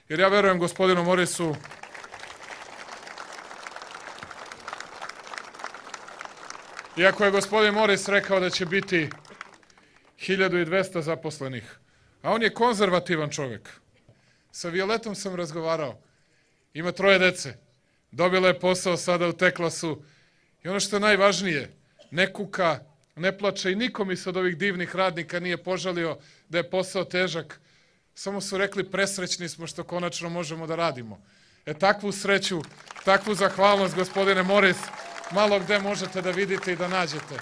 Jer ja verujem gospodinu Morisu iako je gospodin Moris rekao da će biti 1200 zaposlenih, a on je konzervativan čovjek. Sa Violetom sam razgovarao. Ima 3 dece. Dobila je posao sada u Teklasu. I ono što je najvažnije, ne kuka, ne plače i niko mi se od ovih divnih radnika nije požalio da je posao težak. Samo su rekli presrećni smo što konačno možemo da radimo. Takvu sreću, takvu zahvalnost, gospodine Moris, malo gde možete da vidite i da nađete.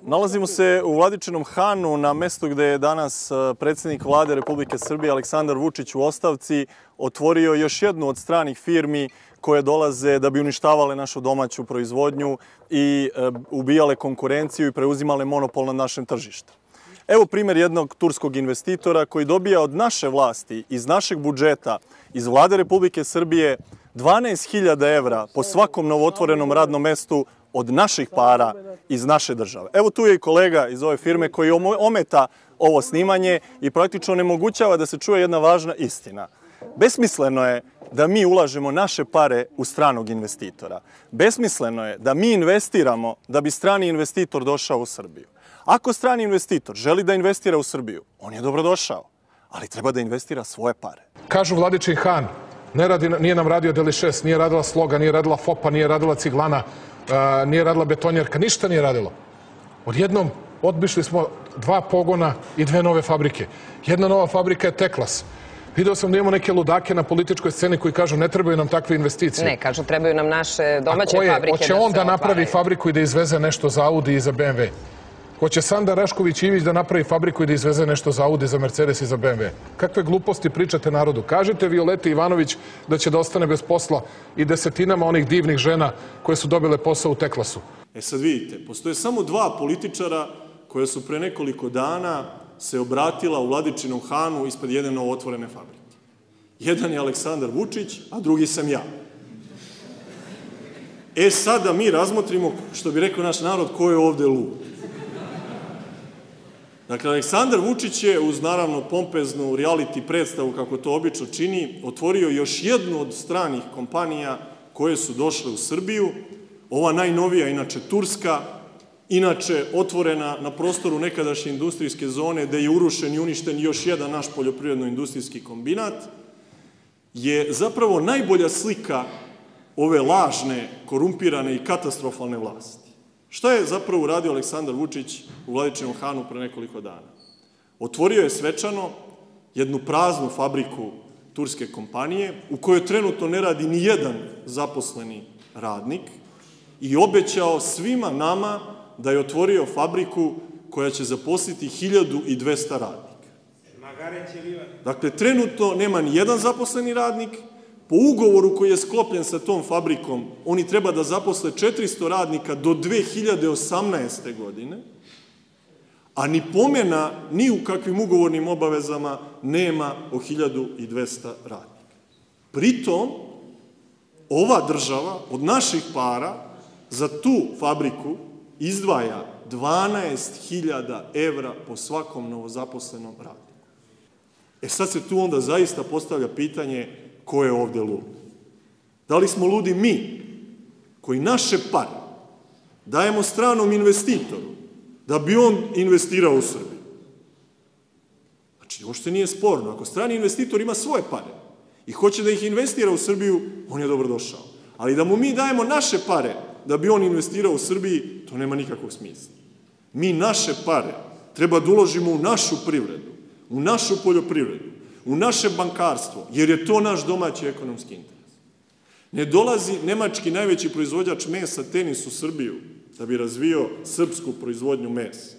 Nalazimo se u Vladičinom Hanu, na mestu gde je danas predsjednik Vlade Republike Srbije Aleksandar Vučić u ostavci otvorio još jednu od stranih firmi koje dolaze da bi uništavale našu domaću proizvodnju i ubijale konkurenciju i preuzimale monopol na našem tržištu. Evo primjer jednog turskog investitora koji dobija od naše vlasti, iz našeg budžeta, iz Vlade Republike Srbije 12.000 evra po svakom novootvorenom radnom mestu od naših para iz naše države. Evo tu je i kolega iz ove firme koji ometa ovo snimanje i praktično onemogućava da se čuje jedna važna istina. Besmisleno je da mi ulažemo naše pare u stranog investitora. Besmisleno je da mi investiramo da bi strani investitor došao u Srbiju. Ako strani investitor želi da investira u Srbiju, on je dobrodošao, ali treba da investira svoje pare. Kažu Vladičin Han, nije nam radio Deli6, nije radila Sloga, nije radila FOPA, nije radila Ciglana, nije radila Betonjerka, ništa nije radilo. Odjednom odbišli smo 2 pogona i 2 nove fabrike. Jedna nova fabrika je Teklas. Video sam da imamo neke ludake na političkoj sceni koji kažu ne trebaju nam takve investicije. Ne, kažu trebaju nam naše domaće fabrike. Hoće on da napravi fabriku i da izveze nešto za Audi i za BMW. Hoće Sanda Rašković-Ivić da napravi fabriku i da izveze nešto za Audi, za Mercedes i za BMW. Kakve gluposti pričate narodu? Kažite Violeti Ivanović da će da ostane bez posla i desetinama onih divnih žena koje su dobile posao u Teklasu. Sad vidite, postoje samo 2 političara koja su pre nekoliko dana se obratila u Vladičinom Hanu ispred jedne novootvorene fabrike. Jedan je Aleksandar Vučić, a drugi sam ja. Sad da mi razmotrimo, što bi rekao naš narod, ko je ovde lud. Dakle, Aleksandar Vučić je, uz naravno pompeznu reality predstavu, kako to obično čini, otvorio još jednu od stranih kompanija koje su došle u Srbiju. Ova najnovija, inače turska, inače otvorena na prostoru nekadašnje industrijske zone, gde je urušen i uništen još jedan naš poljoprivredno-industrijski kombinat, je zapravo najbolja slika ove lažne, korumpirane i katastrofalne vlasti. Šta je zapravo uradio Aleksandar Vučić u Vladičinom Hanu pre nekoliko dana? Otvorio je svečano jednu praznu fabriku turske kompanije u kojoj trenutno ne radi ni jedan zaposleni radnik i obećao svima nama da je otvorio fabriku koja će zaposliti 1200 radnika. Dakle, trenutno nema ni jedan zaposleni radnik. Po ugovoru koji je sklopljen sa tom fabrikom, oni treba da zaposle 400 radnika do 2018. godine, a ni pomena ni u kakvim ugovornim obavezama nema o 1200 radnika. Pritom, ova država od naših para za tu fabriku izdvaja 12.000 evra po svakom novozaposlenom radniku. Sad se tu onda zaista postavlja pitanje ko je ovde lud. Da li smo ludi mi, koji naše pare dajemo stranom investitoru da bi on investirao u Srbiju? Znači, uopšte nije sporno. Ako strani investitor ima svoje pare i hoće da ih investira u Srbiju, on je dobrodošao. Ali da mu mi dajemo naše pare da bi on investirao u Srbiji, to nema nikakvog smisla. Mi naše pare treba da uložimo u našu privredu, u našu poljoprivredu, u naše bankarstvo, jer je to naš domaći ekonomski interes. Ne dolazi nemački najveći proizvođač mesa Tenis u Srbiju da bi razvio srpsku proizvodnju mesa.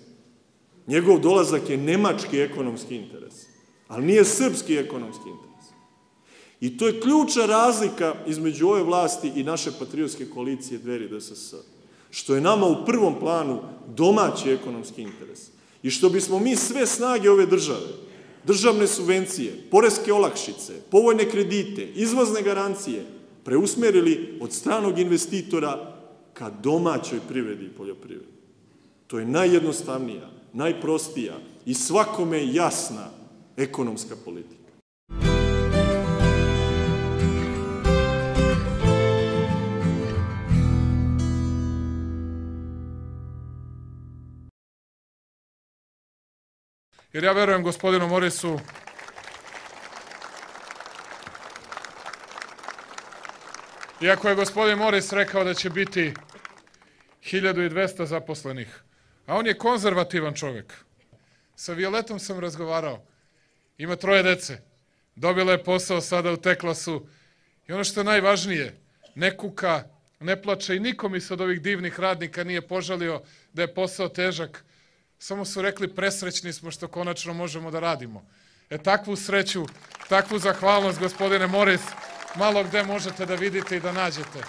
Njegov dolazak je nemački ekonomski interes, ali nije srpski ekonomski interes. I to je ključna razlika između ove vlasti i naše patriotske koalicije Dveri DSS, što je nama u prvom planu domaći ekonomski interes i što bismo mi sve snage ove države, državne subvencije, poreske olakšice, povoljne kredite, izvozne garancije preusmerili od stranog investitora ka domaćoj privredi i poljoprivredi. To je najjednostavnija, najprostija i svakome jasna ekonomska politika. Jer ja verujem gospodinu Morisu iako je gospodin Moris rekao da će biti 1200 zaposlenih, a on je konzervativan čovjek. Sa Violetom sam razgovarao. Ima 3 dece. Dobila je posao sada u Teklasu. I ono što je najvažnije, ne kuka, ne plače i niko mi se od ovih divnih radnika nije požalio da je posao težak. Samo su rekli presrećni smo što konačno možemo da radimo. Takvu sreću, takvu zahvalnost, gospodine Moris, malo gde možete da vidite i da nađete.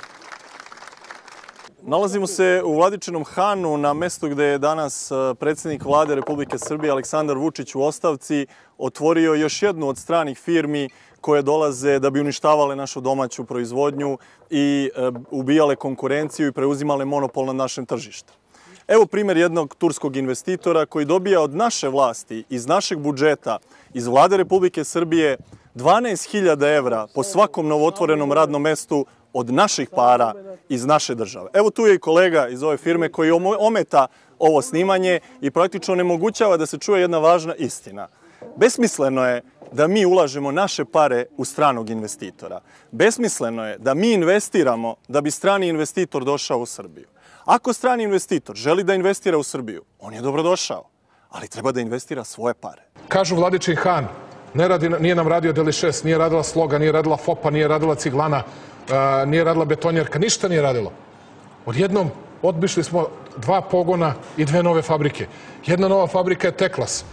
Nalazimo se u Vladičinom Hanu, na mestu gde je danas predsjednik Vlade Republike Srbije Aleksandar Vučić u ostavci otvorio još jednu od stranih firmi koje dolaze da bi uništavale našu domaću proizvodnju i ubijale konkurenciju i preuzimale monopol nad našem tržištu. Evo primjer jednog turskog investitora koji dobija od naše vlasti, iz našeg budžeta, iz Vlade Republike Srbije 12.000 evra po svakom novootvorenom radnom mestu od naših para iz naše države. Evo tu je i kolega iz ove firme koji ometa ovo snimanje i praktično onemogućava da se čuje jedna važna istina. Besmisleno je da mi ulažemo naše pare u stranog investitora. Besmisleno je da mi investiramo da bi strani investitor došao u Srbiju. Ako strani investitor želi da investira u Srbiju, on je dobrodošao, ali treba da investira svoje pare. Kažu Vladičin Han, nije nam radio Deli6, nije radila Sloga, nije radila FOPA, nije radila Ciglana, nije radila Betonjerka, ništa nije radilo. Odjednom odbišli smo 2 pogona i 2 nove fabrike. Jedna nova fabrika je Teklas.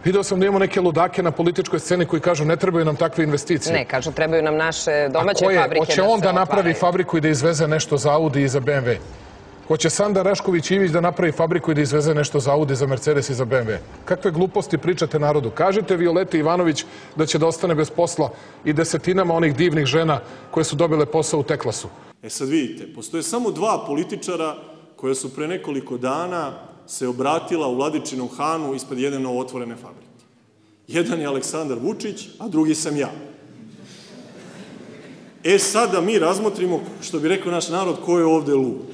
Video sam da imamo neke ludake na političkoj sceni koji kažu ne trebaju nam takve investicije. Ne, kažu trebaju nam naše domaće fabrike. Hoće on da napravi fabriku i da izveze nešto za Audi i za BMW. Hoće Sanda Rašković-Ivić da napravi fabriku i da izveze nešto za Audi, za Mercedes i za BMW. Kakve gluposti pričate narodu? Kažite Violeti Ivanović da će da ostane bez posla i desetinama onih divnih žena koje su dobile posao u Teklasu. Sad vidite, postoje samo 2 političara koja su pre nekoliko dana se obratila u Vladičinom Hanu ispred jedne novootvorene fabrike. Jedan je Aleksandar Vučić, a drugi sam ja. Sad da mi razmotrimo, što bi rekao naš narod, ko je ovde lud.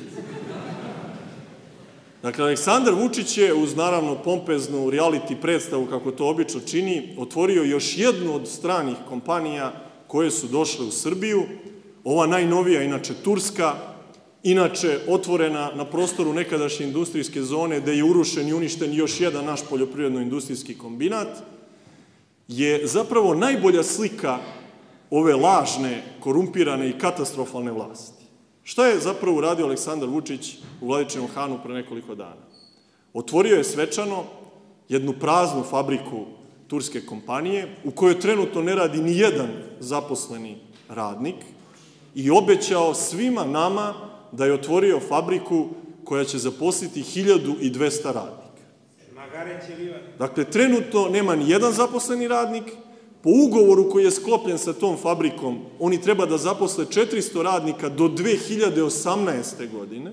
Dakle, Aleksandar Vučić je, uz naravno pompeznu reality predstavu, kako to obično čini, otvorio još jednu od stranih kompanija koje su došle u Srbiju. Ova najnovija, inače turska, inače otvorena na prostoru nekadašnje industrijske zone, gde je urušen i uništen još jedan naš poljoprivredno-industrijski kombinat, je zapravo najbolja slika ove lažne, korumpirane i katastrofalne vlasti. Šta je zapravo uradio Aleksandar Vučić u Vladičinom Hanu pre nekoliko dana? Otvorio je svečano jednu praznu fabriku turske kompanije u kojoj trenutno ne radi ni jedan zaposleni radnik i obećao svima nama da je otvorio fabriku koja će zaposliti 1200 radnika. Dakle, trenutno nema ni jedan zaposleni radnik. Po ugovoru koji je sklopljen sa tom fabrikom, oni treba da zaposle 400 radnika do 2018. godine,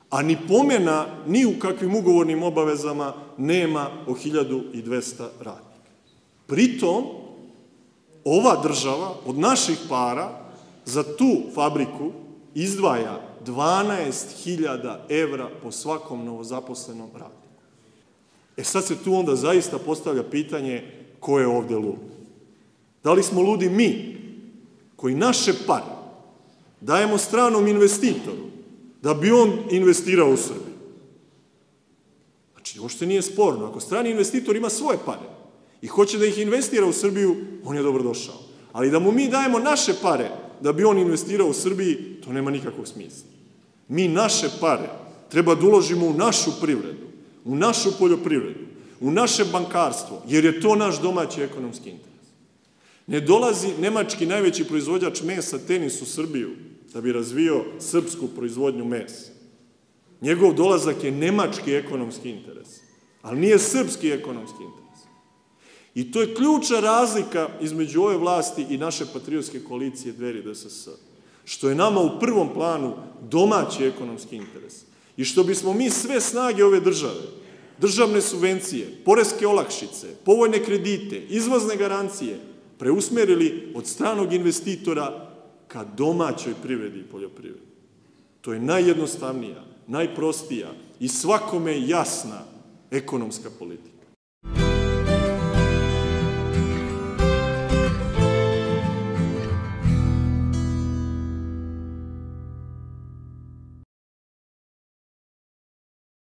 a ni pomena ni u kakvim ugovornim obavezama nema o 1200 radnika. Pritom, ova država od naših para za tu fabriku izdvaja 12.000 evra po svakom novozaposlenom radniku. Sad se tu onda zaista postavlja pitanje ko je ovde lud. Da li smo ludi mi, koji naše pare dajemo stranom investitoru da bi on investirao u Srbiju? Znači, uopšte nije sporno. Ako strani investitor ima svoje pare i hoće da ih investira u Srbiju, on je dobrodošao. Ali da mu mi dajemo naše pare da bi on investirao u Srbiji, to nema nikakvog smisla. Mi naše pare treba da uložimo u našu privredu, u našu poljoprivredu, u naše bankarstvo, jer je to naš domaći ekonomski interes. Ne dolazi nemački najveći proizvođač mesa Tenis u Srbiju da bi razvio srpsku proizvodnju mesa. Njegov dolazak je nemački ekonomski interes, ali nije srpski ekonomski interes. I to je ključna razlika između ove vlasti i naše patriotske koalicije Dveri DSS, što je nama u prvom planu domaći ekonomski interes i što bismo mi sve snage ove države, državne subvencije, poreske olakšice, povoljne kredite, izvozne garancije preusmerili od stranog investitora ka domaćoj privredi i poljoprivredi. To je najjednostavnija, najprostija i svakome jasna ekonomska politika.